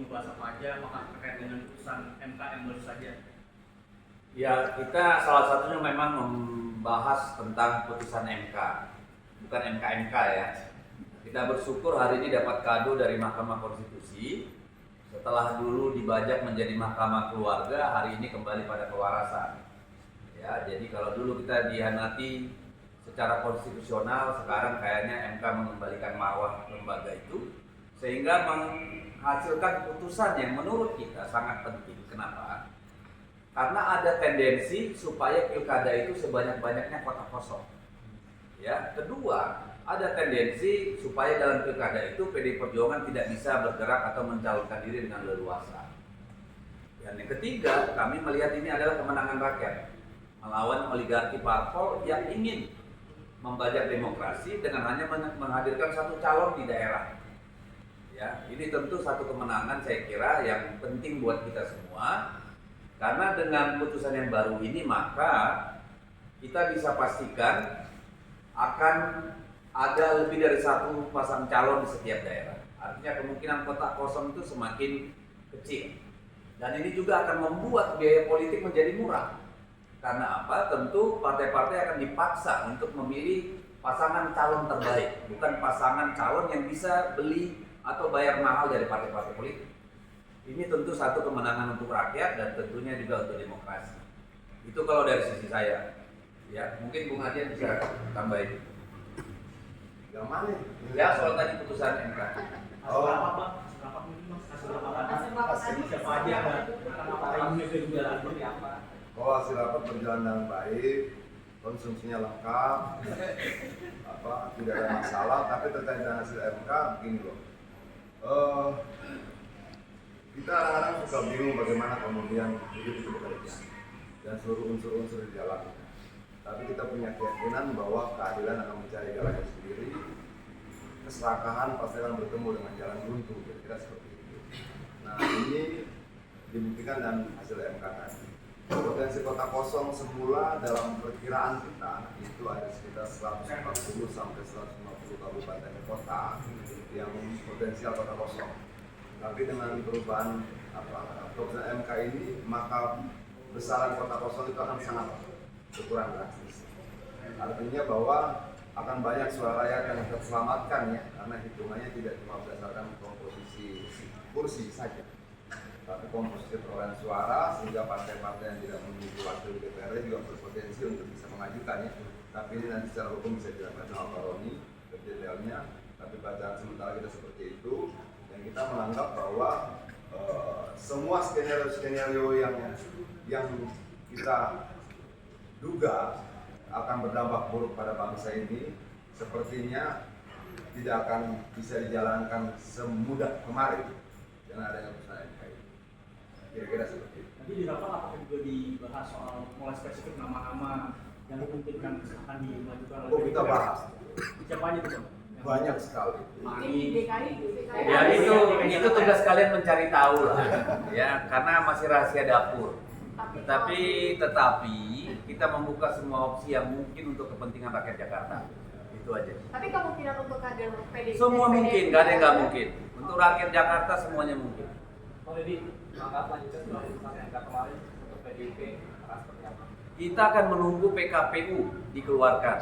membahas apa aja, apakah terkait dengan putusan MK yang baru saja? Ya, kita salah satunya memang membahas tentang putusan MK, bukan MK-MK ya. Kita bersyukur hari ini dapat kado dari Mahkamah Konstitusi. Setelah dulu dibajak menjadi Mahkamah Keluarga, hari ini kembali pada kewarasan. Ya, jadi kalau dulu kita dihianati secara konstitusional, sekarang kayaknya MK mengembalikan marwah lembaga itu, sehingga menghasilkan putusan yang menurut kita sangat penting. Kenapa? Karena ada tendensi supaya pilkada itu sebanyak-banyaknya kota kosong. Ya, kedua, ada tendensi supaya dalam pilkada itu PDI Perjuangan tidak bisa bergerak atau mencalonkan diri dengan leluasa. Dan yang ketiga, kami melihat ini adalah kemenangan rakyat melawan oligarki parpol yang ingin membajak demokrasi dengan hanya menghadirkan satu calon di daerah. Ya, ini tentu satu kemenangan saya kira yang penting buat kita semua. Karena dengan putusan yang baru ini maka kita bisa pastikan akan ada lebih dari satu pasang calon di setiap daerah. Artinya kemungkinan kota kosong itu semakin kecil. Dan ini juga akan membuat biaya politik menjadi murah. Karena apa? Tentu partai-partai akan dipaksa untuk memilih pasangan calon terbaik, bukan pasangan calon yang bisa beli atau bayar mahal dari partai-partai politik. Ini tentu satu kemenangan untuk rakyat dan tentunya juga untuk demokrasi. Itu kalau dari sisi saya. Ya, mungkin Bung Adian bisa tambahin. Yang mana? Ya, soal tadi putusan MK. Berapa Pak? Berapa mungkin Mas? Hasil rapat tadi siapa aja kan? Apakah ini juga seperti apa? Oh, hasil rapat berjalan dengan baik, konsumsinya lengkap, tidak ada masalah. Tapi terkait dengan hasil MK, begini loh. Kita kadang-kadang suka bingung bagaimana kemudian hidup itu bekerja dan seluruh unsur-unsur di dalamnya. Tapi kita punya keyakinan bahwa keadilan akan mencari jalannya sendiri. Keserakahan pasti akan bertemu dengan jalan buntu, kira-kira seperti itu. Nah, ini dibuktikan dan hasil MK tadi. Potensi kota kosong semula dalam perkiraan kita itu ada sekitar 140 sampai 150 kabupaten kota yang potensial kota kosong. Tapi dengan perubahan keputusan MK ini, maka besaran kota kosong itu akan sangat berkurang drastis. Artinya bahwa akan banyak suara rakyat yang terselamatkan ya, karena hitungannya tidak cuma berdasarkan komposisi kursi saja, tapi komposisi perolehan suara, sehingga partai-partai yang tidak memiliki wakil DPR juga berpotensi untuk bisa mengajukan ya. Tapi ini nanti secara hukum bisa dilakukan sama Pak Roni detailnya. Tapi bacaan sementara kita seperti itu. Kita menganggap bahwa semua skenario yang kita duga akan berdampak buruk pada bangsa ini sepertinya tidak akan bisa dijalankan semudah kemarin dengan adanya putusan MK ini. Kira-kira seperti itu. Nanti di rapat apakah juga dibahas soal mulai spesifik nama-nama yang dimungkinkan akan dimajukan oleh Oh, kita bahas. siapa aja tuh? Banyak sekali. Ya, itu tugas kalian mencari tahu lah. Ya, karena masih rahasia dapur. Tetapi kita membuka semua opsi yang mungkin untuk kepentingan rakyat Jakarta. Itu aja. Tapi kemungkinan untuk kader PDIP Semua mungkin, nggak ada yang nggak mungkin. Untuk rakyat Jakarta semuanya mungkin. Pak Deddy, langkah selanjutnya setelah putusan MK kemarin untuk PDIP akan seperti apa? Kita akan menunggu PKPU dikeluarkan.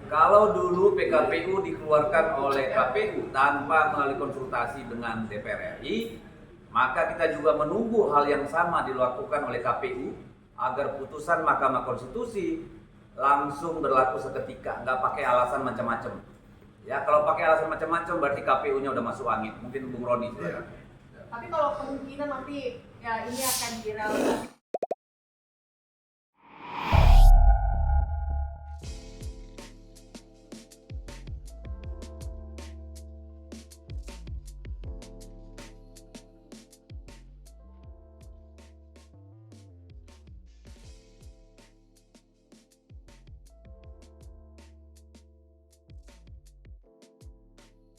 Kalau dulu PKPU dikeluarkan oleh KPU tanpa melalui konsultasi dengan DPR RI, maka kita juga menunggu hal yang sama dilakukan oleh KPU agar putusan Mahkamah Konstitusi langsung berlaku seketika, nggak pakai alasan macam-macam. Ya, kalau pakai alasan macam-macam berarti KPU-nya udah masuk angin. Mungkin Bung Roni. Tapi kalau kemungkinan nanti ya ini akan direalisasikan